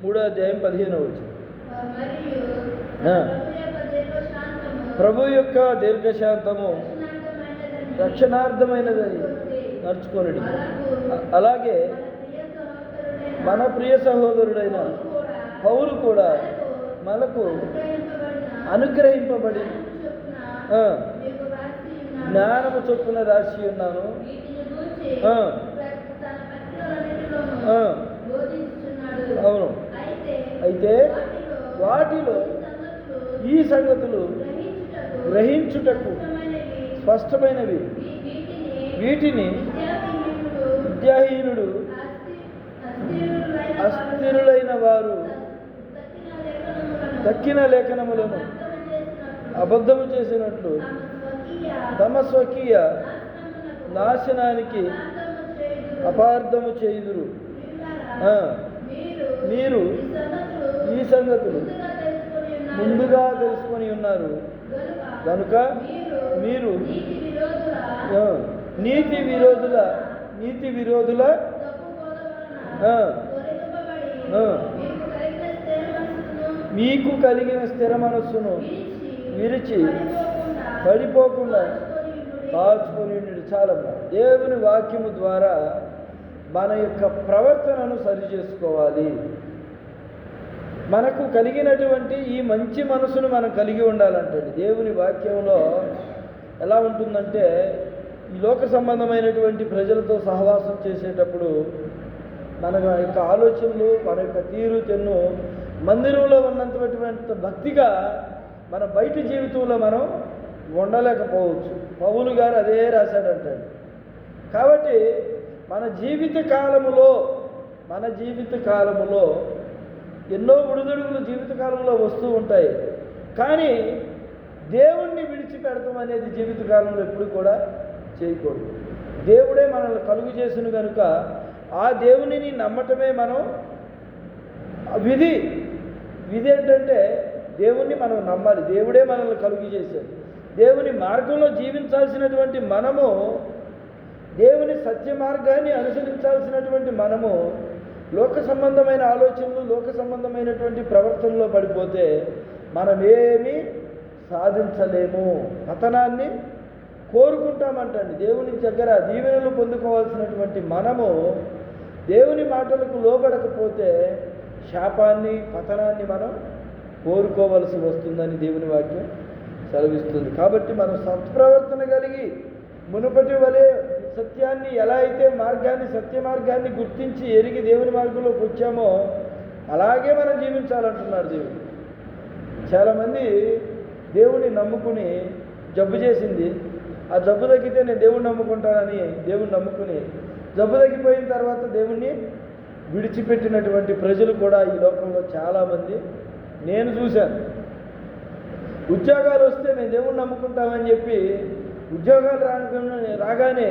3వ అధ్యాయం 15వ వచనం. ప్రభు యొక్క దీర్ఘశాంతము రక్షణార్థమైనదని నడుచుకొనుడి. అలాగే మన ప్రియ సహోదరుడైన పౌలు కూడా మనకు అనుగ్రహింపబడి జ్ఞానము చొప్పున రాసి ఉన్నాను. అవును. అయితే వాటిలో ఈ సంగతులు గ్రహించుటకు స్పష్టమైనవి. వీటిని విద్యాహీనుడు అస్థిరులైన వారు తక్కిన లేఖనములను అబద్ధము చేసినట్లు తమ స్వకీయ నాశనానికి అపార్థము చేయుదురు. మీరు ఈ సంగతులు ముందుగా తెలుసుకొని ఉన్నారు కనుక మీరు నీతి విరోధుల మీకు కలిగిన స్థిర మనస్సును విరిచి పడిపోకుండా కాచుకొని. చాలా దేవుని వాక్యము ద్వారా మన యొక్క ప్రవర్తనను సరి చేసుకోవాలి. మనకు కలిగినటువంటి ఈ మంచి మనసును మనం కలిగి ఉండాలంటండి. దేవుని వాక్యంలో ఎలా ఉంటుందంటే, ఈ లోక సంబంధమైనటువంటి ప్రజలతో సహవాసం చేసేటప్పుడు మన యొక్క ఆలోచనలు, మన యొక్క తీరు తెన్ను మందిరంలో ఉన్నటువంటి భక్తిగా మన బయట జీవితంలో మనం ఉండలేకపోవచ్చు. పౌలు గారు అదే రాశాడంటాడు. కాబట్టి మన జీవిత కాలములో ఎన్నో ఒడిదుడుకులు జీవితకాలంలో వస్తూ ఉంటాయి. కానీ దేవుణ్ణి విడిచిపెడతాం అనేది జీవితకాలంలో ఎప్పుడు కూడా చేయకూడదు. దేవుడే మనల్ని కలుగు చేసిన కనుక ఆ దేవునిని నమ్మటమే మనం విధి ఏంటంటే దేవుణ్ణి మనం నమ్మాలి. దేవుడే మనల్ని కలుగు చేశాడు. దేవుని మార్గంలో జీవించాల్సినటువంటి మనము, దేవుని సత్య మార్గాన్ని అనుసరించాల్సినటువంటి మనము లోక సంబంధమైన ఆలోచనలు, లోక సంబంధమైనటువంటి ప్రవర్తనలో పడిపోతే మనమేమీ సాధించలేము. పతనాన్ని కోరుకుంటామంటండి. దేవుని దగ్గర దీవెనలు పొందుకోవాల్సినటువంటి మనము దేవుని మాటలకు లోబడకపోతే శాపాన్ని, పతనాన్ని మనం కోరుకోవలసి వస్తుందని దేవుని వాక్యం సెలవిస్తుంది. కాబట్టి మనం సత్ప్రవర్తన కలిగి మునుపటి వలె సత్యాన్ని ఎలా అయితే సత్య మార్గాన్ని గుర్తించి ఎరిగి దేవుని మార్గంలోకి వచ్చామో అలాగే మనం జీవించాలంటున్నాడు దేవుడు. చాలామంది దేవుని నమ్ముకుని జబ్బు చేసింది, ఆ జబ్బు తగ్గితే నేను దేవుణ్ణి నమ్ముకుంటానని దేవుణ్ణి నమ్ముకుని జబ్బు తగ్గిపోయిన తర్వాత దేవుణ్ణి విడిచిపెట్టినటువంటి ప్రజలు కూడా ఈ లోకంలో చాలామంది నేను చూశాను. ఉద్యోగాలు వస్తే మేము దేవుణ్ణి నమ్ముకుంటామని చెప్పి ఉద్యోగాలు రాగానే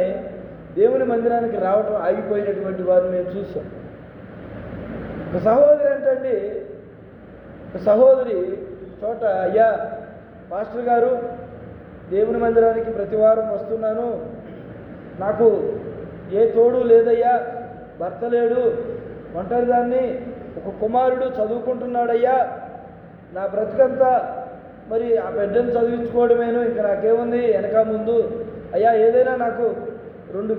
దేవుని మందిరానికి రావటం ఆగిపోయినటువంటి వారిని మేము చూసాం. ఒక సహోదరి అంటండి, ఒక సహోదరి చోట, అయ్యా పాస్టర్ గారు దేవుని మందిరానికి ప్రతి వారం వస్తున్నాను, నాకు ఏ తోడు లేదయ్యా, భర్త లేడు, ఒంటరిదాన్ని, ఒక కుమారుడు చదువుకుంటున్నాడయ్యా, నా బ్రతుకంతా మరి ఆ బిడ్డను చదివించుకోవడమేను, ఇంకా నాకేముంది వెనక ముందు, అయ్యా ఏదైనా నాకు 2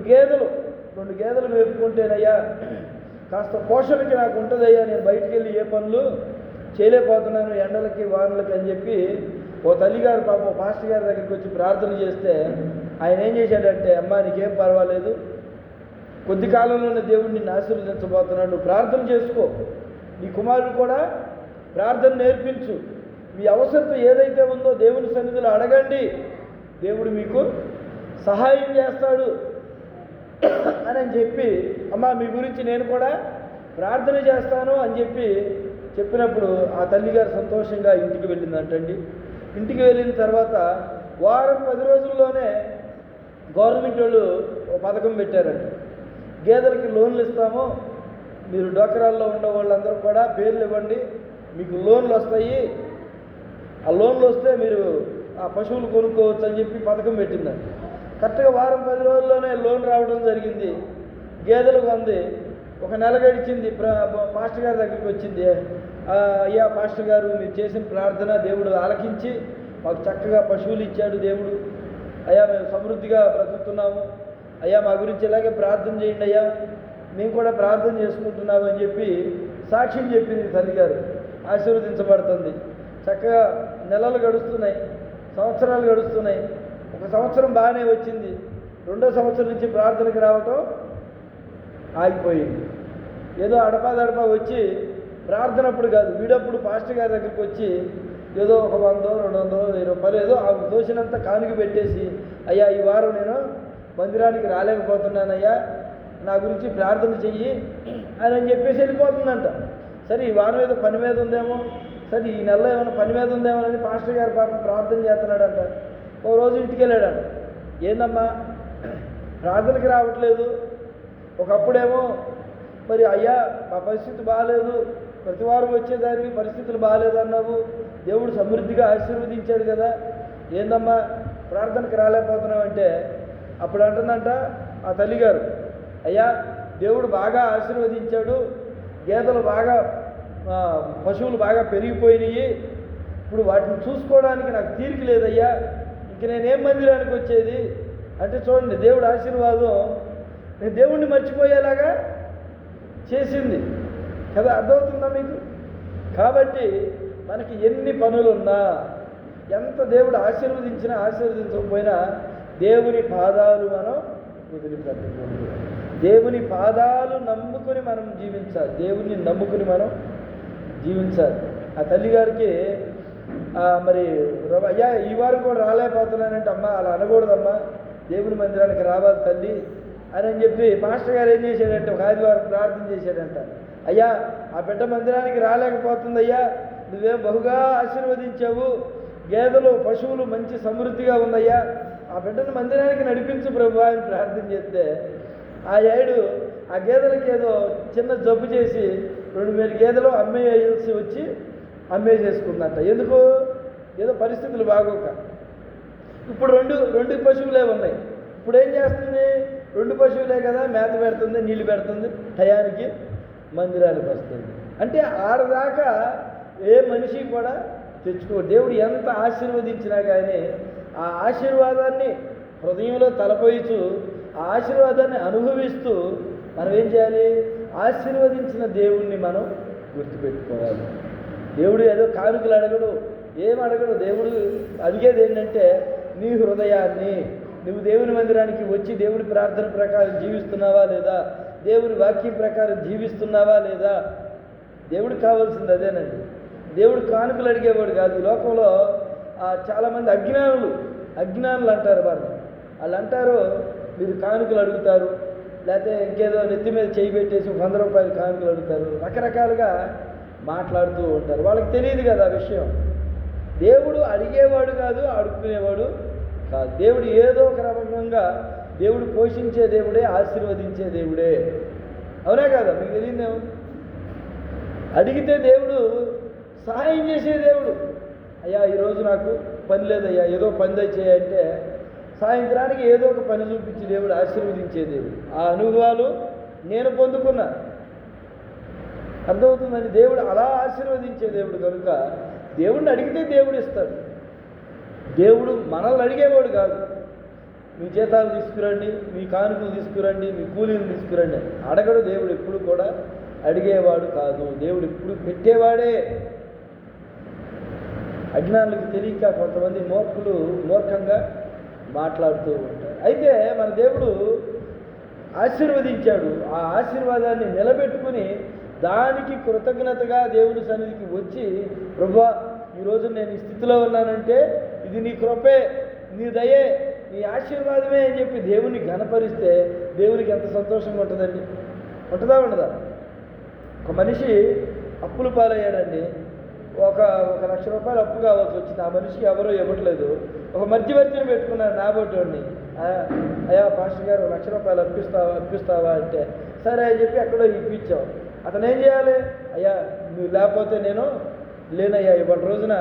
గేదెలు మేపుకుంటేనయ్యా కాస్త పోషణకి నాకు ఉంటుందయ్యా, నేను బయటికి వెళ్ళి ఏ పనులు చేయలేకపోతున్నాను ఎండలకి వానలకి అని చెప్పి ఓ తల్లిగారు పాపం పాస్టర్ గారి దగ్గరికి వచ్చి ప్రార్థన చేస్తే ఆయన ఏం చేశాడంటే, అమ్మా నీకేం పర్వాలేదు, కొద్ది కాలంలోనే దేవుడిని ఆశీర్వదించబోతున్నాడు, నువ్వు ప్రార్థన చేసుకో, నీ కుమారుడు కూడా ప్రార్థన నేర్పించు, మీ అవసరత ఏదైతే ఉందో దేవుని సన్నిధిలో అడగండి, దేవుడు మీకు సహాయం చేస్తాడు అని చెప్పి, అమ్మా మీ గురించి నేను కూడా ప్రార్థన చేస్తాను అని చెప్పినప్పుడు ఆ తల్లిగారు సంతోషంగా ఇంటికి వెళ్ళిందంటండి. ఇంటికి వెళ్ళిన తర్వాత వారం 10 రోజుల్లోనే గవర్నమెంట్ వాళ్ళు ఒక పథకం పెట్టారంట. గేదెలకి లోన్లు ఇస్తాము, మీరు డోకరాల్లో ఉన్న వాళ్ళందరూ కూడా పేర్లు ఇవ్వండి, మీకు లోన్లు వస్తాయి, ఆ లోన్లు వస్తే మీరు ఆ పశువులు కొనుక్కోవచ్చు అని చెప్పి పథకం పెట్టిందండి. కరెక్ట్గా వారం 10 రోజుల్లోనే లోన్ రావడం జరిగింది. గేదెలు కొంది ఒక నెల గడిచింది. పాస్టర్ గారి దగ్గరికి వచ్చింది. అయ్యా పాస్టర్ గారు, మీరు చేసిన ప్రార్థన దేవుడు ఆలకించి మాకు చక్కగా పశువులు ఇచ్చాడు దేవుడు. అయ్యా మేము సమృద్ధిగా బ్రతుకుతున్నాము. అయ్యా మా గురించి ఇలాగే ప్రార్థన చేయండి అయ్యా, మేము కూడా ప్రార్థన చేసుకుంటున్నాము అని చెప్పి సాక్ష్యం చెప్పింది తల్లిగారు. ఆశీర్వదించబడుతుంది. చక్కగా నెలలు గడుస్తున్నాయి, సంవత్సరాలు గడుస్తున్నాయి. ఒక సంవత్సరం బాగానే వచ్చింది. రెండో సంవత్సరం నుంచి ప్రార్థనకి రావటం ఆగిపోయింది. ఏదో అడపాదడపా వచ్చి ప్రార్థనప్పుడు కాదు, వీడప్పుడు పాస్టర్ గారి దగ్గరికి వచ్చి ఏదో ఒక 100, 200, 1000 రూపాయలు ఏదో ఆమె దోషినంత కానుక పెట్టేసి, అయ్యా ఈ వారం నేను మందిరానికి రాలేకపోతున్నానయ్యా, నా గురించి ప్రార్థన చెయ్యి అని చెప్పేసి వెళ్ళిపోతుందంట. సరే ఈ వారం ఏదో పని మీద ఉందేమో, సరే ఈ నెలలో ఏమైనా పని మీద ఉందేమో అని పాస్టర్ గారి పాపం ప్రార్థన చేస్తున్నాడంట. ఓ రోజు ఇంటికి వెళ్ళాడంట. ఏందమ్మా ప్రార్థనకి రావట్లేదు? ఒకప్పుడేమో మరి అయ్యా మా పరిస్థితి బాగాలేదు, ప్రతి వారం వచ్చేదానికి పరిస్థితులు బాగాలేదు అన్నావు, దేవుడు సమృద్ధిగా ఆశీర్వదించాడు కదా, ఏందమ్మా ప్రార్థనకి రాలేకపోతున్నావు అంటే, అప్పుడు అంటుందంట ఆ తల్లిగారు, అయ్యా దేవుడు బాగా ఆశీర్వదించాడు, గేదెలు బాగా పశువులు బాగా పెరిగిపోయినాయి, ఇప్పుడు వాటిని చూసుకోవడానికి నాకు తీరిక లేదయ్యా, ఇంక నేనేం మందిరానికి వచ్చేది అంటే. చూడండి, దేవుడు ఆశీర్వాదం నేను దేవుణ్ణి మర్చిపోయేలాగా చేసింది కదా. అర్థమవుతుందా మీకు? కాబట్టి మనకి ఎన్ని పనులున్నా, ఎంత దేవుడు ఆశీర్వదించినా ఆశీర్వదించకపోయినా దేవుని పాదాలు మనం వదిలిపెట్టకూడదు. దేవుని పాదాలు నమ్ముకుని మనం జీవించాలి. దేవుణ్ణి నమ్ముకుని మనం జీవించాలి. ఆ తల్లిగారికి మరి అయ్యా ఈ వారం కూడా రాలేకపోతున్నానంటే, అమ్మ అలా అనకూడదమ్మా, దేవుని మందిరానికి రావాలి తల్లి అని చెప్పి మాస్టర్ గారు ఏం చేశాడంటే ఒక ఆదివారం ప్రార్థన చేశాడంట. అయ్యా ఆ బిడ్డ మందిరానికి రాలేకపోతుంది అయ్యా, నువ్వేం బహుగా ఆశీర్వదించావు, గేదెలు పశువులు మంచి సమృద్ధిగా ఉందయ్యా, ఆ బిడ్డను మందిరానికి నడిపించు ప్రభు అని ప్రార్థన చేస్తే ఆ ఏడు ఆ గేదెలకి ఏదో చిన్న జబ్బు చేసి 2000 గేదెలు అమ్మేయాల్సి వచ్చి అమ్మేసేసుకుందంట. ఎందుకు? ఏదో పరిస్థితులు బాగోక. ఇప్పుడు రెండు పశువులే ఉన్నాయి. ఇప్పుడు ఏం చేస్తుంది? 2 పశువులే కదా, మేత పెడుతుంది, నీళ్లు పెడుతుంది, టయానికి మందిరానికి వస్తుంది. అంటే ఆడదాకా ఏ మనిషి కూడా తెచ్చుకో. దేవుడు ఎంత ఆశీర్వదించినా కానీ ఆ ఆశీర్వాదాన్ని హృదయంలో తలపోయిచు ఆ ఆశీర్వాదాన్ని అనుభవిస్తూ మనం ఏం చేయాలి? ఆశీర్వదించిన దేవుణ్ణి మనం గుర్తుపెట్టుకోవాలి. దేవుడు ఏదో కానుకలు అడగడు, ఏం అడగడు. దేవుడు అడిగేది ఏంటంటే నీ హృదయాన్ని. నువ్వు దేవుని మందిరానికి వచ్చి దేవుడి ప్రార్థన ప్రకారం జీవిస్తున్నావా లేదా, దేవుని వాక్యం ప్రకారం జీవిస్తున్నావా లేదా. దేవుడికి కావాల్సింది అదేనండి. దేవుడు కానుకలు అడిగేవాడు కాదు. ఈ లోకంలో చాలామంది అజ్ఞానులు అంటారు. వాళ్ళు అంటారు మీరు కానుకలు అడుగుతారు, లేకపోతే ఇంకేదో నెత్తి మీద చేయి పెట్టేసి 100 రూపాయలు కానుకలు అడుగుతారు, రకరకాలుగా మాట్లాడుతూ ఉంటారు. వాళ్ళకి తెలియదు కదా ఆ విషయం. దేవుడు అడిగేవాడు కాదు, అడుక్కునేవాడు కాదు. దేవుడు ఏదో ఒక రకంగా దేవుడు పోషించే దేవుడే, ఆశీర్వదించే దేవుడే. అవునా కదా? మీకు తెలియదేమో. అడిగితే దేవుడు సహాయం చేసే దేవుడు. అయ్యా ఈరోజు నాకు పని లేదయ్యా, ఏదో పని చేయంటే సాయంత్రానికి ఏదో ఒక పని చూపించి దేవుడు ఆశీర్వదించే దేవుడు. ఆ అనుభవాలు నేను పొందుకున్నా. అర్థమవుతుందండి? దేవుడు అలా ఆశీర్వదించే దేవుడు కనుక దేవుడిని అడిగితే దేవుడు ఇస్తాడు. దేవుడు మనల్ని అడిగేవాడు కాదు. మీ జీతాలు తీసుకురండి, మీ కానుకలు తీసుకురండి, మీ కూలీలు తీసుకురండి అడగడు. దేవుడు ఎప్పుడు కూడా అడిగేవాడు కాదు. దేవుడు ఎప్పుడు పెట్టేవాడే. అజ్ఞానులకు తెలియక కొంతమంది మూర్ఖంగా మాట్లాడుతూ ఉంటారు. అయితే మన దేవుడు ఆశీర్వదించాడు. ఆ ఆశీర్వాదాన్ని నిలబెట్టుకుని దానికి కృతజ్ఞతగా దేవుని సన్నిధికి వచ్చి, ప్రభువా ఈరోజు నేను ఈ స్థితిలో ఉన్నానంటే ఇది నీ కృపే, నీ దయే, నీ ఆశీర్వాదమే అని చెప్పి దేవుని ఘనపరిస్తే దేవునికి ఎంత సంతోషంగా ఉంటుందండి. ఉంటుందా ఉండదా? ఒక మనిషి అప్పుల పాలయ్యాడండి. ఒక 1,00,000 రూపాయలు అప్పు కావాల్సి వచ్చింది. ఆ మనిషికి ఎవరో ఇవ్వట్లేదు. ఒక మధ్యవర్తిని పెట్టుకున్నాడు నాబోటోడిని. అయ్యా పాస్టర్ గారు 1,00,000 రూపాయలు అప్పిస్తావా అంటే సరే అని చెప్పి ఎక్కడో ఇప్పించాం. అతను ఏం చేయాలి? అయ్యా నువ్వు లేకపోతే నేను లేనయ్యా, ఇవాళ రోజున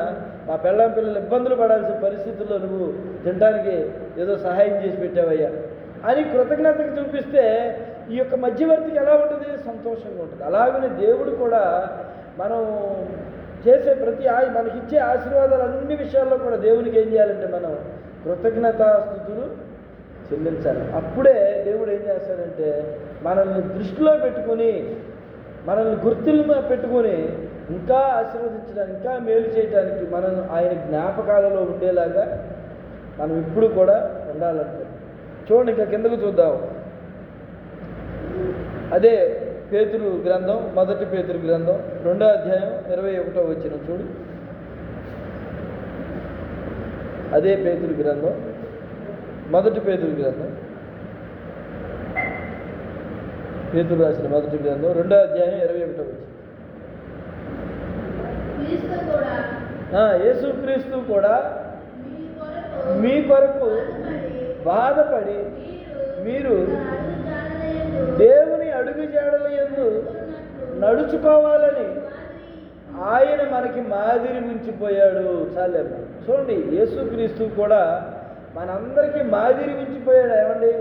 మా పిల్లలు ఇబ్బందులు పడాల్సిన పరిస్థితుల్లో నువ్వు తినడానికి ఏదో సహాయం చేసి పెట్టావయ్యా అని కృతజ్ఞతకు చూపిస్తే ఈ యొక్క మధ్యవర్తికి ఎలా ఉంటుంది? సంతోషంగా ఉంటుంది. అలాగనే దేవుడు కూడా మనం చేసే మనకిచ్చే ఆశీర్వాదాలు అన్ని విషయాల్లో కూడా దేవునికి ఏం చేయాలంటే మనం కృతజ్ఞతాస్తుతులు చెల్లించాలి. అప్పుడే దేవుడు ఏం చేస్తాడంటే మనల్ని దృష్టిలో పెట్టుకొని, మనల్ని గుర్తులు పెట్టుకొని ఇంకా ఆశీర్వదించడానికి, ఇంకా మేలు చేయడానికి, మనం ఆయన జ్ఞాపకాలలో ఉండేలాగా మనం ఇప్పుడు కూడా ఉండాలంటే. చూడండి, ఇంకా కిందకు చూద్దాం. అదే పేతురు గ్రంథం, మొదటి పేతురు గ్రంథం 2వ అధ్యాయం 21వ వచనం చూడు. అదే పేతురు గ్రంథం, మొదటి పేతురు గ్రంథం, పేతురు రాసిన మొదటి గ్రంథం 2వ అధ్యాయం 21వ వచనం. యేసుక్రీస్తు కూడా మీ కొరకు బాధపడి మీరు దేవుని అడుగు జాడల యందు నడుచుకోవాలని ఆయన మనకి మాదిరి ఉంచిపోయాడు. చాలేమ్మా. చూడండి, యేసుక్రీస్తు కూడా మనందరికీ మాదిరి ఉంచిపోయాడు. ఏమండి,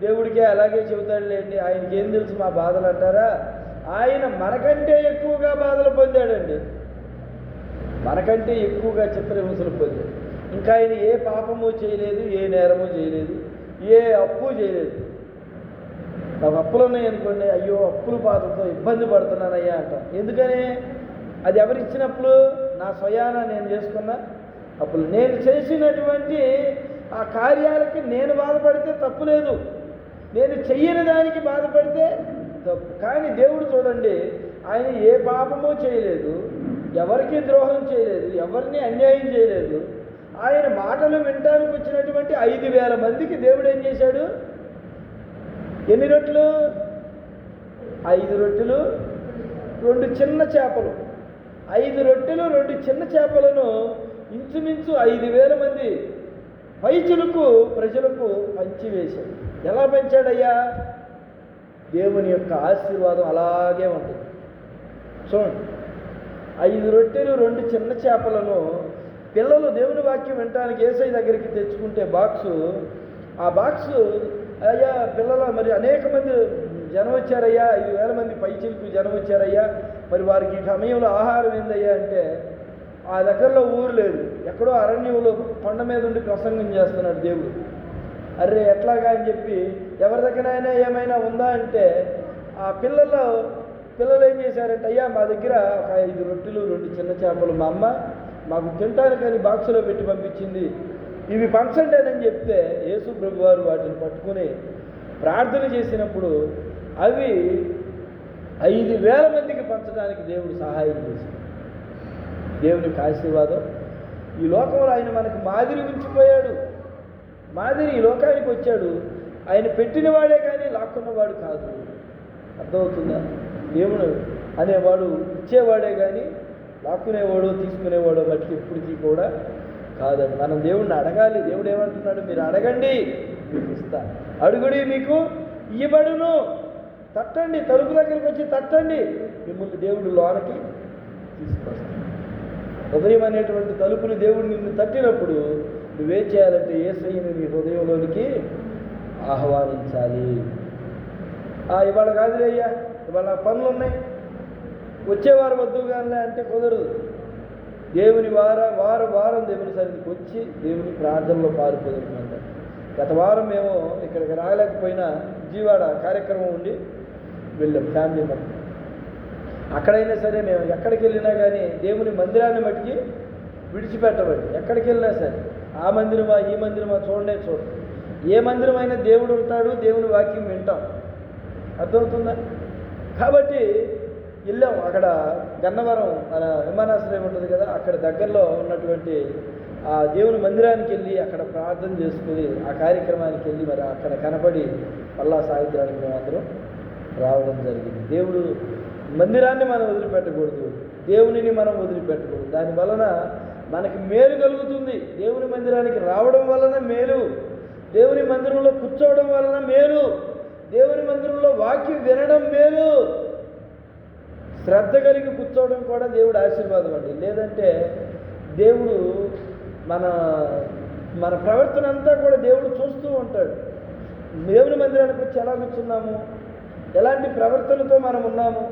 దేవుడికే అలాగే చెబుతాడు లేండి, ఆయనకి ఏం తెలుసు మా బాధలు అంటారా? ఆయన మనకంటే ఎక్కువగా బాధలు పొందాడండి, మనకంటే ఎక్కువగా చిత్రహింసలు పొందాడు. ఇంకా ఆయన ఏ పాపము చేయలేదు, ఏ నేరము చేయలేదు, ఏ అప్పు చేయలేదు. నాకు అప్పులు ఉన్నాయనుకోండి, అయ్యో అప్పుల బాధతో ఇబ్బంది పడుతున్నానయ్యా అంటాం. ఎందుకని? అది ఎవరిచ్చినప్పుడు? నా స్వయాన నేను చేసుకున్న అప్పులు. నేను చేసినటువంటి ఆ కార్యాలకి నేను బాధపడితే తప్పు లేదు, నేను చెయ్యని దానికి బాధపడితే తప్పు. కానీ దేవుడు చూడండి, ఆయన ఏ పాపమో చేయలేదు, ఎవరికి ద్రోహం చేయలేదు, ఎవరిని అన్యాయం చేయలేదు. ఆయన మాటలు వినడానికి వచ్చినటువంటి 5,000 మందికి దేవుడు ఏం చేశాడు? ఎన్ని రొట్టెలు? 5 రొట్టెలు 2 చిన్న చేపలు. 5 రొట్టెలు 2 చిన్న చేపలను ఇంచుమించు 5,000 మంది పైచులకు ప్రజలకు పంచివేశాడు. ఎలా పెంచాడయ్యా? దేవుని యొక్క ఆశీర్వాదం అలాగే ఉంటుంది. చూడండి, 5 రొట్టెలు 2 చిన్న చేపలను పిల్లలు దేవుని వాక్యం వినటానికి యేసయ్య దగ్గరికి తెచ్చుకుంటే ఆ బాక్సు అయ్యా పిల్లల మరి అనేక మంది జనం వచ్చారయ్యా, 5,000 మంది పైచిలకు జనం వచ్చారయ్యా, మరి వారికి ఈ సమయంలో ఆహారం ఏందయ్యా అంటే ఆ దగ్గరలో ఊరు లేదు, ఎక్కడో అరణ్యంలో కొండ మీద ఉండి ప్రసంగం చేస్తున్నాడు దేవుడు. అరే ఎట్లాగా అని చెప్పి ఎవరి దగ్గరైనా ఏమైనా ఉందా అంటే ఆ పిల్లలు ఏం చేశారంటే, అయ్యా మా దగ్గర ఒక 5 రొట్టెలు 2 చిన్న చేపలు మా అమ్మ మాకు తింటానికని బాక్సులో పెట్టి పంపించింది, ఇవి పంచండి అని చెప్తే యేసు ప్రభు వారు వాటిని పట్టుకుని ప్రార్థన చేసినప్పుడు అవి 5,000 మందికి పంచడానికి దేవుడు సహాయం చేశాడు. దేవునికి ఆశీర్వాదం. ఈ లోకంలో ఆయన మనకు మాదిరి ఉంచిపోయాడు. మాదిరి ఈ లోకానికి వచ్చాడు. ఆయన పెట్టినవాడే కానీ లాక్కున్నవాడు కాదు. అర్థమవుతుందా? దేవుడు అనేవాడు ఇచ్చేవాడే కానీ లాక్కునేవాడో తీసుకునేవాడో మట్టికి ఎప్పటికీ కూడా కాదండి. మనం దేవుడిని అడగాలి. దేవుడు ఏమంటున్నాడు? మీరు అడగండి మీకు ఇస్తా, అడుగుడి మీకు ఇయ్యబడును, తట్టండి, తలుపు దగ్గరికి వచ్చి తట్టండి, మిమ్మల్ని దేవుడు లోనకి తీసుకొస్తాడు. హృదయం అనేటువంటి తలుపుని దేవుడు నిన్ను తట్టినప్పుడు నువ్వేం చేయాలంటే యేసయ్యని నీ హృదయంలోనికి ఆహ్వానించాలి. ఇవాళ కాదులే అయ్యా, ఇవాళ పనులు ఉన్నాయి, వచ్చేవారు వద్దు కానీ అంటే కుదరదు. దేవుని వారం దేవుని సన్నిధికి వచ్చి దేవుని ప్రార్థనలో పాల్పొందుతుందంట. గత వారం మేము ఇక్కడికి రాలేకపోయినా విజయవాడ కార్యక్రమం ఉండి వెళ్ళాం ఫ్యామిలీ మొత్తం. అక్కడైనా సరే మేము ఎక్కడికి వెళ్ళినా కానీ దేవుని మందిరాన్ని మట్టికి విడిచిపెట్టబడి ఎక్కడికి వెళ్ళినా సరే ఆ మందిరమా ఈ మందిరమా చూడండి. ఏ మందిరం అయినా దేవుడు ఉంటాడు, దేవుని వాక్యం వింటాం. అర్థమవుతుందా? కాబట్టి వెళ్ళాం. అక్కడ గన్నవరం మన విమానాశ్రయం ఉంటుంది కదా, అక్కడ దగ్గరలో ఉన్నటువంటి ఆ దేవుని మందిరానికి వెళ్ళి అక్కడ ప్రార్థన చేసుకుని ఆ కార్యక్రమానికి వెళ్ళి మరి అక్కడ కనపడి మళ్ళా సాయంత్రానికి మేమందరం రావడం జరిగింది. దేవుడు మందిరాన్ని మనం వదిలిపెట్టకూడదు, దేవునిని మనం వదిలిపెట్టకూడదు. దాని వలన మనకి మేలు కలుగుతుంది. దేవుని మందిరానికి రావడం వలన మేలు, దేవుని మందిరంలో కూర్చోవడం వలన మేలు, దేవుని మందిరంలో వాక్యం వినడం మేలు. శ్రద్ధ కలిగి కూర్చోవడం కూడా దేవుడు ఆశీర్వాదం అండి. లేదంటే దేవుడు మన ప్రవర్తన అంతా కూడా దేవుడు చూస్తూ ఉంటాడు. దేవుని మందిరానికి వచ్చి ఎలా కూర్చున్నాము, ఎలాంటి ప్రవర్తనతో మనం ఉన్నాము,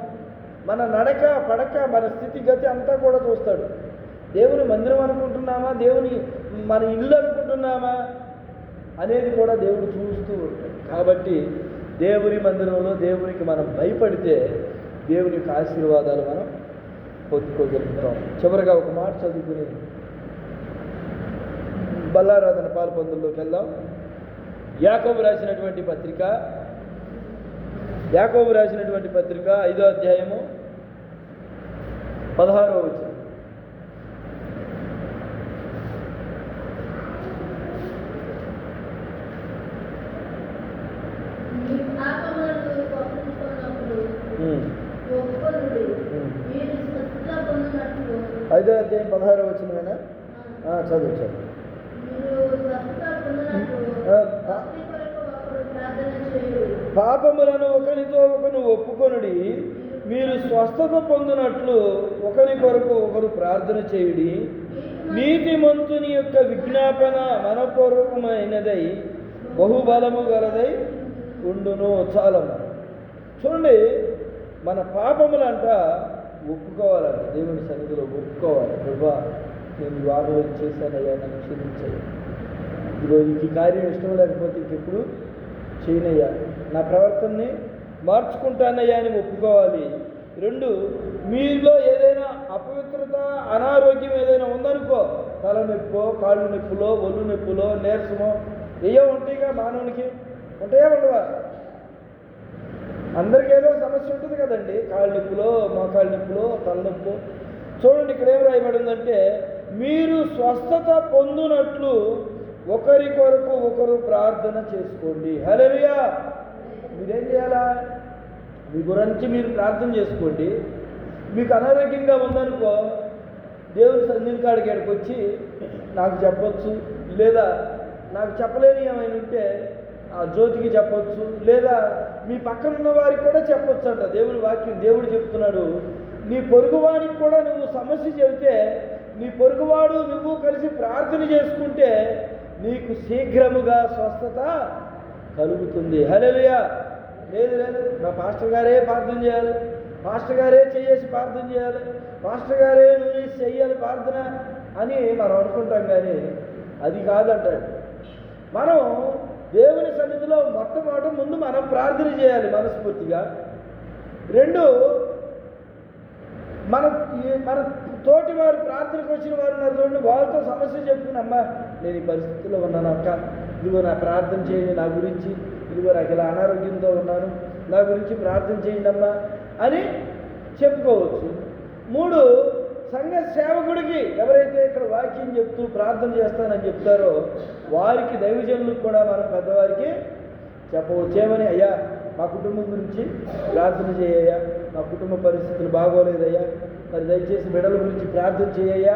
మన నడక పడక మన స్థితిగతి అంతా కూడా చూస్తాడు. దేవుని మందిరం అనుకుంటున్నామా, దేవుని మన ఇల్లు అనుకుంటున్నామా అనేది కూడా దేవుడు చూస్తూ ఉంటాడు. కాబట్టి దేవుని మందిరంలో దేవునికి మనం భయపడితే దేవుని యొక్క ఆశీర్వాదాలు మనం పొందుకోగలుగుతాం. చివరిగా ఒక మాట చదువుకుని బల్లారాధన పాల్పొందుల్లోకి వెళ్దాం. యాకోబు రాసినటువంటి పత్రిక 5వ అధ్యాయము 16వ వచనం. ఐదో అధ్యాయం 16వ వచనమేనా? చదువు. పాపములను ఒకరితో ఒకరు ఒప్పుకొనుడి, మీరు స్వస్థత పొందినట్లు ఒకరి కొరకు ఒకరు ప్రార్థన చేయుడి. నీతిమంతుని యొక్క విజ్ఞాపన మనపూర్వకమైనదై బహుబలము గలదై ఉండును. చాలమ్మ. చూడండి, మన పాపములంట ఒప్పుకోవాలంట, దేవుని సన్నిధిలో ఒప్పుకోవాలి. ప్రభా, నేను వాదన చేశానయ్యా, నన్ను క్షమించాను, ఈరోజు ఈ కార్యం ఇష్టం లేకపోతే ఇంకెప్పుడు చేయనయ్యా, నా ప్రవర్తనని మార్చుకుంటానయ్యా అని ఒప్పుకోవాలి. 2, మీలో ఏదైనా అపవిత్రత, అనారోగ్యం ఏదైనా ఉందనుకో, తలనొప్పో, కాళ్ళు నొప్పులో, ఒళ్ళు నొప్పులో, నీరసమో ఏయో ఉంటాయిగా, మానవునికి ఉంటాయా ఉండవా? అందరికీ ఏదో సమస్య ఉంటుంది కదండి, కాళ్ళ నొప్పులో, మోకాళ్ళ నొప్పులో, తలనొప్పు. చూడండి, ఇక్కడ ఏం రాయబడిందంటే, మీరు స్వస్థత పొందునట్లు ఒకరి కొరకు ఒకరు ప్రార్థన చేసుకోండి. హల్లెలూయా. మీరేం చేయాలా? మీ గురించి మీరు ప్రార్థన చేసుకోండి. మీకు అనారోగ్యంగా ఉందనుకో, దేవుని సన్నిధి కాడికి ఇక్కడికి వచ్చి నాకు చెప్పొచ్చు, లేదా నాకు చెప్పలేని ఏమైనా ఉంటే ఆ జ్యోతికి చెప్పొచ్చు, లేదా మీ పక్కన ఉన్న వారికి కూడా చెప్పొచ్చు అంట. దేవుని వాక్యం, దేవుడు చెప్తున్నాడు, నీ పొరుగువానికి కూడా నువ్వు సమస్య చెబితే, నీ పొరుగువాడు నువ్వు కలిసి ప్రార్థన చేసుకుంటే నీకు శీఘ్రముగా స్వస్థత కలుగుతుంది. హల్లెలూయా. లేదు, మా పాస్టర్ గారే ప్రార్థన చేయాలి, పాస్టర్ గారే చేసి ప్రార్థన చేయాలి, పాస్టర్ గారే నువ్వు చెయ్యాలి ప్రార్థన అని మనం అనుకుంటాం, కానీ అది కాదంటాడు. మనం దేవుని సన్నిధిలో మొట్టమొదటి ముందు మనం ప్రార్థన చేయాలి మనస్ఫూర్తిగా. 2, మన తోటి వారు ప్రార్థనకు వచ్చిన వారు ఉన్నారు చూడండి, వాళ్ళతో సమస్య చెప్పుకుని, అమ్మా నేను ఈ పరిస్థితిలో ఉన్నాను అక్క, ఇదిగో నా ప్రార్థన చేయండి నా గురించి, ఇదిగో నాకు ఇలా అనారోగ్యంతో ఉన్నాను, నా గురించి ప్రార్థన చేయండి అమ్మా అని చెప్పుకోవచ్చు. 3, సంఘ సేవకుడికి ఎవరైతే ఇక్కడ వాక్యం చెప్తూ ప్రార్థన చేస్తానని చెప్తారో వారికి, దైవజనులకు కూడా మనం పెద్దవారికి చెప్పవచ్చు. ఏమని? అయ్యా, మా కుటుంబం గురించి ప్రార్థన చేయ్యా, మా కుటుంబ పరిస్థితులు బాగోలేదయ్యా, మరి దయచేసి బిడ్డల గురించి ప్రార్థన చేయ్యా,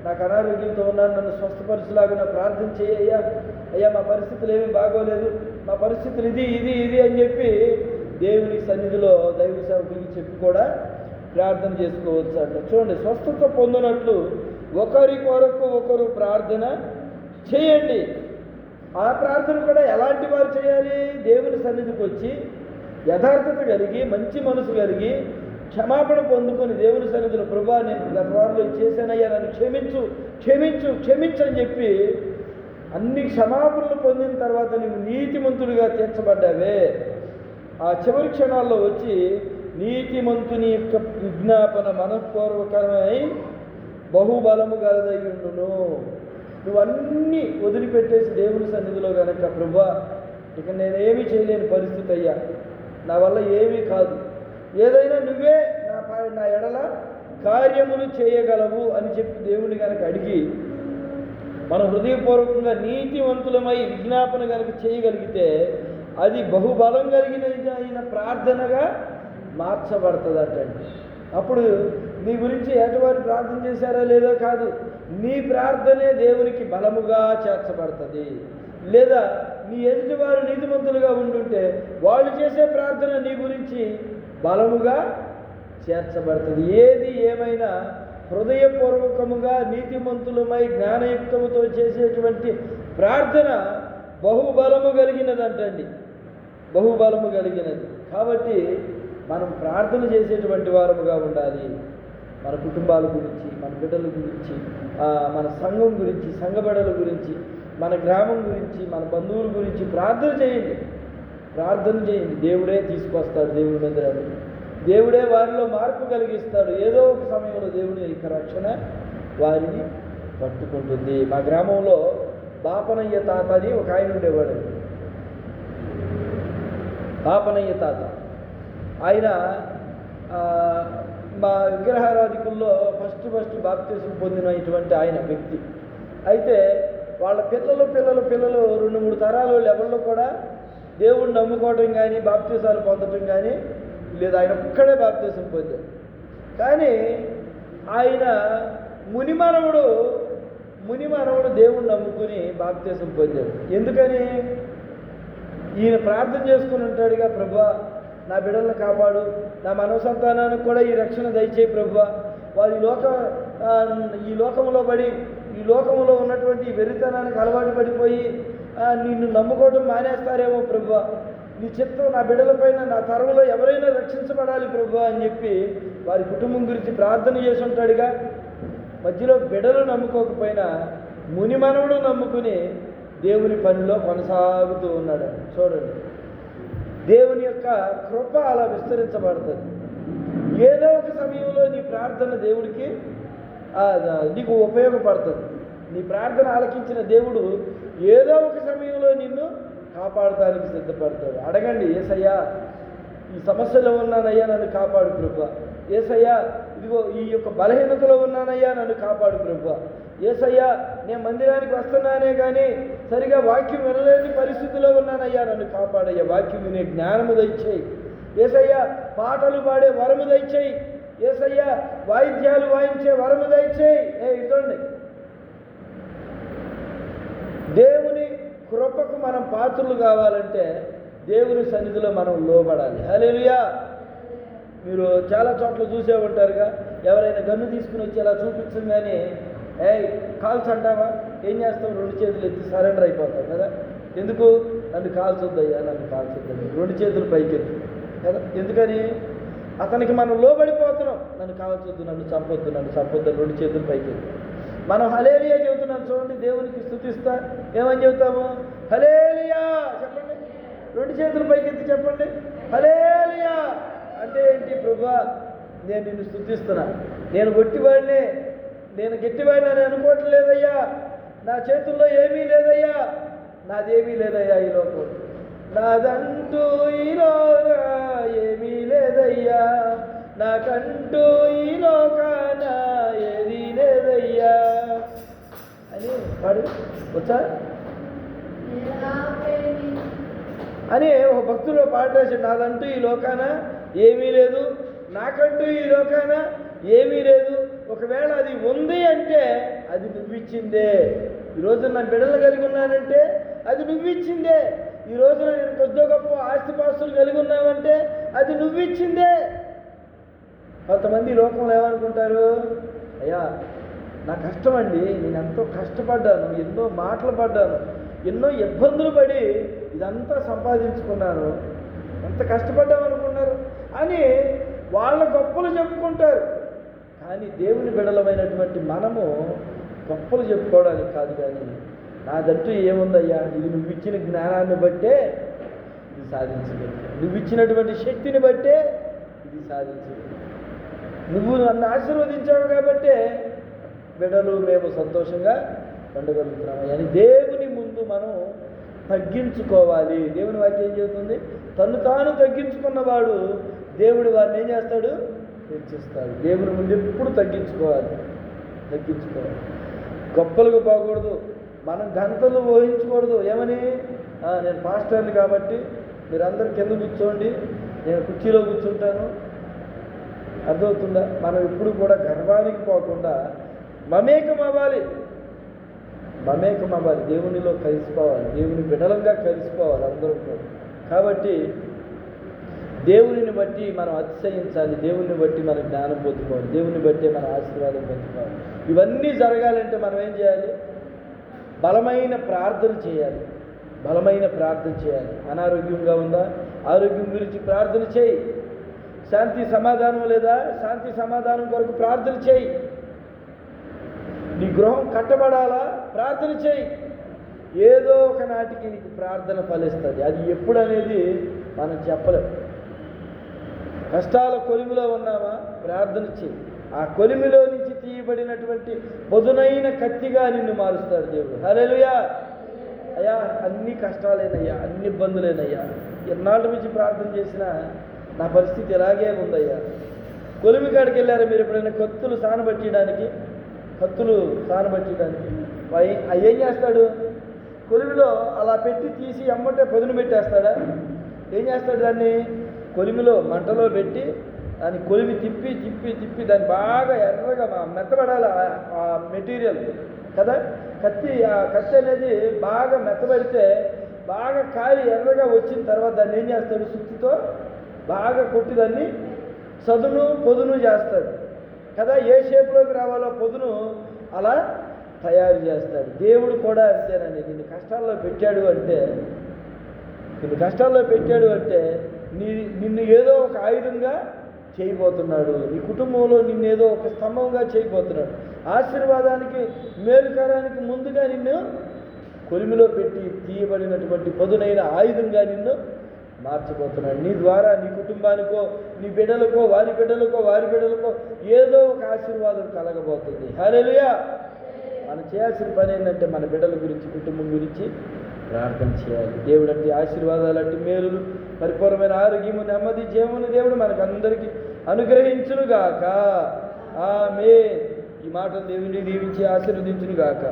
నాకు అనారోగ్యంతో ఉన్నాను, నన్ను స్వస్థపరచులాగా ప్రార్థన చేయ్యా, అయ్యా మా పరిస్థితులు ఏమీ బాగోలేదు, మా పరిస్థితులు ఇది అని చెప్పి దేవుని సన్నిధిలో దైవ సేవకుడికి చెప్పి కూడా ప్రార్థన చేసుకోవచ్చు అంట. చూడండి, స్వస్థత పొందినట్లు ఒకరి కొరకు ఒకరు ప్రార్థన చేయండి. ఆ ప్రార్థన కూడా ఎలాంటి వారు చేయాలి? దేవుని సన్నిధికి వచ్చి యథార్థత కలిగి, మంచి మనసు కలిగి, క్షమాపణ పొందుకొని దేవుని సన్నిధిలో, ప్రభా నేను గత వారంలో చేశానయ్యా, నన్ను క్షమించు అని చెప్పి అన్ని క్షమాపణలు పొందిన తర్వాత నువ్వు నీతిమంతుడిగా తీర్చబడ్డావే, ఆ చివరి క్షణాల్లో వచ్చి నీతిమంతుని యొక్క విజ్ఞాపన మనఃపూర్వకమై బహుబలము గలదయ్యుండును. నువ్వన్నీ వదిలిపెట్టేసి దేవుని సన్నిధిలో కనుక, ప్రభా ఇక నేనేమీ చేయలేని పరిస్థితి అయ్యా, నా వల్ల ఏమీ కాదు, ఏదైనా నువ్వే నా ఎడల కార్యములు చేయగలవు అని చెప్పి దేవుని కనుక అడిగి మన హృదయపూర్వకంగా నీతివంతులమై విజ్ఞాపన కనుక చేయగలిగితే అది బహుబలం కలిగిన ప్రార్థనగా మార్చబడుతుందటండి. అప్పుడు నీ గురించి ఎటువారు ప్రార్థన చేశారో లేదో కాదు, నీ ప్రార్థనే దేవునికి బలముగా చేర్చబడుతుంది. లేదా నీ ఎదుటివారు నీతిమంతులుగా ఉండుంటే వాళ్ళు చేసే ప్రార్థన నీ గురించి బలముగా చేర్చబడుతుంది. ఏది ఏమైనా హృదయపూర్వకముగా నీతిమంతులమై జ్ఞానయుక్తముతో చేసేటువంటి ప్రార్థన బహుబలము కలిగినదంటండి, బహుబలము కలిగినది. కాబట్టి మనం ప్రార్థన చేసేటువంటి వారముగా ఉండాలి. మన కుటుంబాల గురించి, మన బిడ్డల గురించి, మన సంఘం గురించి, సంఘ బిడ్డల గురించి, మన గ్రామం గురించి, మన బంధువుల గురించి ప్రార్థన చేయండి. ప్రార్థన చేయండి. దేవుడే తీసుకొస్తాడు దేవుని మందిరాన్ని. దేవుడే వారిలో మార్పు కలిగిస్తాడు. ఏదో ఒక సమయంలో దేవుని యొక్క రక్షణ వారిని పట్టుకుంటుంది. మా గ్రామంలో బాపనయ్య తాత అని ఒక ఆయన ఉండేవాడు. బాపనయ్య తాత ఆయన మా విగ్రహారాధికుల్లో ఫస్ట్ బాప్తిసం పొందినటువంటి ఆయన వ్యక్తి. అయితే వాళ్ళ పిల్లలు 2-3 తరాలు ఎవరిలో కూడా దేవుణ్ణి నమ్ముకోవటం కానీ బాప్తిసాలు పొందటం కానీ లేదు. ఆయన ఒక్కడే బాప్తిసం పొందాడు. కానీ ఆయన మునిమానవుడు దేవుణ్ణి నమ్ముకుని బాప్తిసం పొందాడు. ఎందుకని? ఈయన ప్రార్థన చేసుకుని ఉంటాడుగా, ప్రభువా నా బిడ్డలను కాపాడు, నా మనవ సంతానానికి కూడా ఈ రక్షణ దయచేయి ప్రభువా, వారి ఈ లోకంలో ఉన్నటువంటి వెర్రితనానికి అలవాటు పడిపోయి నిన్ను నమ్ముకోవడం మానేస్తారేమో ప్రభువా, నీ చిత్తం నా బిడ్డలపైన, నా తరంలో ఎవరైనా రక్షించబడాలి ప్రభువా అని చెప్పి వారి కుటుంబం గురించి ప్రార్థన చేసి ఉంటాడుగా. మధ్యలో బిడ్డలు నమ్ముకోకపోయినా మునిమనవుడు నమ్ముకుని దేవుని పనిలో కొనసాగుతూ ఉన్నాడు. చూడండి, దేవుని యొక్క కృప అలా విస్తరించబడుతుంది. ఏదో ఒక సమయంలో నీ ప్రార్థన దేవుడికి నీకు ఉపయోగపడుతుంది. నీ ప్రార్థన ఆలకించిన దేవుడు ఏదో ఒక సమయంలో నిన్ను కాపాడటానికి సిద్ధపడతాడు. అడగండి, యేసయ్యా ఈ సమస్యలో ఉన్నానయ్యా నన్ను కాపాడు ప్రభువా, యేసయ్యా ఇదిగో ఈ యొక్క బలహీనతలో ఉన్నానయ్యా నన్ను కాపాడు ప్రభువా, యేసయ్యా నేను మందిరానికి వస్తున్నానే కానీ సరిగా వాక్యం వినలేని పరిస్థితిలో ఉన్నానయ్యా నన్ను కాపాడయ్యా, వాక్యం వినే జ్ఞానము దయచేయి, యేసయ్యా పాటలు పాడే వరము దయచేయి, యేసయ్యా వాయిద్యాలు వాయించే వరము దయచేయి. ఇదండి దేవుని కృపకు మనం పాత్రలు కావాలంటే దేవుని సన్నిధిలో మనం లోబడాలి. హల్లెలూయా. మీరు చాలా చోట్ల చూసే ఉంటారుగా, ఎవరైనా గన్ను తీసుకుని వచ్చి అలా చూపించగానే కాల్స్ అంటావా, ఏం చేస్తాం, 2 చేతులు ఎత్తి సరెండర్ అయిపోతాం కదా. ఎందుకు? నన్ను కాల్చొద్దయ్యా, నన్ను కాల్చొద్దయ్యా, 2 చేతులు పైకెత్తి కదా. ఎందుకని? అతనికి మనం లోబడిపోతున్నాం. నన్ను కాల్చొద్దు, నన్ను చంపొద్దు, 2 చేతులు పైకెత్తి. మనం హల్లెలూయా చెబుతున్నాం చూడండి, దేవునికి స్తుతిస్తా ఏమని చెబుతాము? హల్లెలూయా చెప్పండి, 2 చేతులు పైకెత్తి చెప్పండి హల్లెలూయా. అంటే ఏంటి? ప్రభువా నేను నిన్ను స్తుతిస్తున్నా, నేను గట్టివాడినే, నేను గట్టివాడిని అని అనుకోవట్లేదయ్యా, నా చేతుల్లో ఏమీ లేదయ్యా, నాదేమీ లేదయ్యా ఈ లోకం, నాదంటూ ఈలోన ఏమీ లేదయ్యా, నాకంటూ ఈ లోకాన ఏదీ లేదయ్యా అని పాడు వచ్చా అని ఒక భక్తుడు పాట రాశాడు. నాదంటూ ఈ లోకాన ఏమీ లేదు, నాకంటూ ఈ లోకాన ఏమీ లేదు, ఒకవేళ అది ఉంది అంటే అది నువ్విచ్చిందే. ఈరోజు నా బిడ్డలు కలిగి ఉన్నానంటే అది నువ్విచ్చిందే. ఈ రోజున నేను కొద్ది గొప్ప ఆస్తిపాస్తులు కలిగి ఉన్నామంటే అది నువ్విచ్చిందే. కొంతమంది లోకంలో ఏమనుకుంటారు, అయ్యా నా కష్టం అండి, నేను ఎంతో కష్టపడ్డాను, ఎన్నో మాటలు పడ్డాను, ఎన్నో ఇబ్బందులు పడి ఇదంతా సంపాదించుకున్నాను, ఎంత కష్టపడ్డామనుకున్నారు అని వాళ్ళ గొప్పలు చెప్పుకుంటారు. కానీ దేవుని బిడ్డలమైనటువంటి మనము గొప్పలు చెప్పుకోవడానికి కాదు, కానీ నాదంటూ ఏముందయ్యా, ఇది నువ్వు ఇచ్చిన జ్ఞానాన్ని బట్టే ఇది సాధించలేదు, నువ్వు ఇచ్చినటువంటి శక్తిని బట్టే ఇది సాధించలేదు, నువ్వు నన్ను ఆశీర్వదించావు కాబట్టే బిడ్డలు మేము సంతోషంగా ఉండగలుగుతున్నాము అని దేవుని ముందు మనం తగ్గించుకోవాలి. దేవుని వాక్యం ఏం చెబుతుంది? తను తాను తగ్గించుకున్నవాడు దేవుడు వారిని ఏం చేస్తాడు? హెచ్చిస్తాడు. దేవుని ముందు ఎప్పుడు తగ్గించుకోవాలి. గొప్పలకు పోకూడదు, మనం ఘనతలు ఊహించకూడదు. ఏమని? నేను పాస్టర్ని కాబట్టి మీరందరూ కింద కూర్చోండి, నేను కుర్చీలో కూర్చుంటాను. అర్థమవుతుందా? మనం ఎప్పుడు కూడా గర్వానికి పోకుండా మమేకం అవ్వాలి, దేవునిలో కలిసిపోవాలి, దేవుని బిడ్డలంగా కలిసిపోవాలి అందరూ కూడా. కాబట్టి దేవునిని బట్టి మనం అతిశయించాలి, దేవుని బట్టి మనం జ్ఞానం పొందుకోవాలి, దేవుని బట్టి మనం ఆశీర్వాదం పొందుకోవాలి. ఇవన్నీ జరగాలంటే మనం ఏం చేయాలి? బలమైన ప్రార్థన చేయాలి. అనారోగ్యంగా ఉందా? ఆరోగ్యం గురించి ప్రార్థన చేయి. శాంతి సమాధానం లేదా, శాంతి సమాధానం కొరకు ప్రార్థన చేయి. నీ గృహం కట్టబడాలా, ప్రార్థన చేయి. ఏదో ఒక నాటికి నీకు ప్రార్థన ఫలిస్తుంది. అది ఎప్పుడు అనేది మనం చెప్పలేం. కష్టాల కొలిమిలో ఉన్నావా, ప్రార్థన చేయి. ఆ కొలిమిలో నుంచి తీయబడినటువంటి పదునైన కత్తిగా నిన్ను మారుస్తాడు దేవుడు. హల్లెలూయా. అయ్యా అన్ని కష్టాలేనయ్యా, అన్ని ఇబ్బందులేనయ్యా, ఎన్నాళ్ళ నుంచి ప్రార్థన చేసినా నా పరిస్థితి ఎలాగే ఉందయ్యా. కొలిమి కాడికి వెళ్ళారా మీరు ఎప్పుడైనా? కత్తులు సానబట్టడానికి ఏం చేస్తాడు? కొలిమిలో అలా పెట్టి తీసి అమ్మంటే పదును పెట్టేస్తాడా? ఏం చేస్తాడు? దాన్ని కొలిమిలో మంటలో పెట్టి దాన్ని కొలిమి తిప్పి తిప్పి తిప్పి దాన్ని బాగా ఎర్రగా మెత్తబడాలి ఆ మెటీరియల్ కదా. ఆ కత్తి అనేది బాగా మెత్తబడితే బాగా కాలి ఎర్రగా వచ్చిన తర్వాత దాన్ని ఏం చేస్తాడు? సుత్తితో బాగా కొట్టి దాన్ని పొదును చేస్తాడు కదా. ఏ షేప్లోకి రావాలో పొదును అలా తయారు చేస్తాడు. దేవుడు కూడా అంతేనండి. నిన్ను కష్టాల్లో పెట్టాడు అంటే నిన్ను ఏదో ఒక ఆయుధంగా చేయబోతున్నాడు. నీ కుటుంబంలో నిన్ను ఏదో ఒక స్తంభంగా చేయబోతున్నాడు. ఆశీర్వాదానికి, మేలుకారానికి ముందుగా నిన్ను కొలిమిలో పెట్టి తీయబడినటువంటి పదునైన ఆయుధంగా నిన్ను మార్చబోతున్నాడు. నీ ద్వారా నీ కుటుంబానికో, నీ బిడ్డలకో, వారి బిడ్డలకో ఏదో ఒక ఆశీర్వాదం కలగబోతుంది. హల్లెలూయా. మనం చేయాల్సిన పని ఏంటంటే మన బిడ్డల గురించి, కుటుంబం గురించి ప్రార్థన చేయాలి. దేవుడు అంటే ఆశీర్వాదాలు, అంటే మేలులు, పరిపూర్ణమైన ఆరోగ్యము, నెమ్మది, జీవమును దేవుడు మనకందరికీ అనుగ్రహించునుగాక. ఆమేన్. ఈ మాటలు దేవుని దీవించి ఆశీర్వదించునుగాక.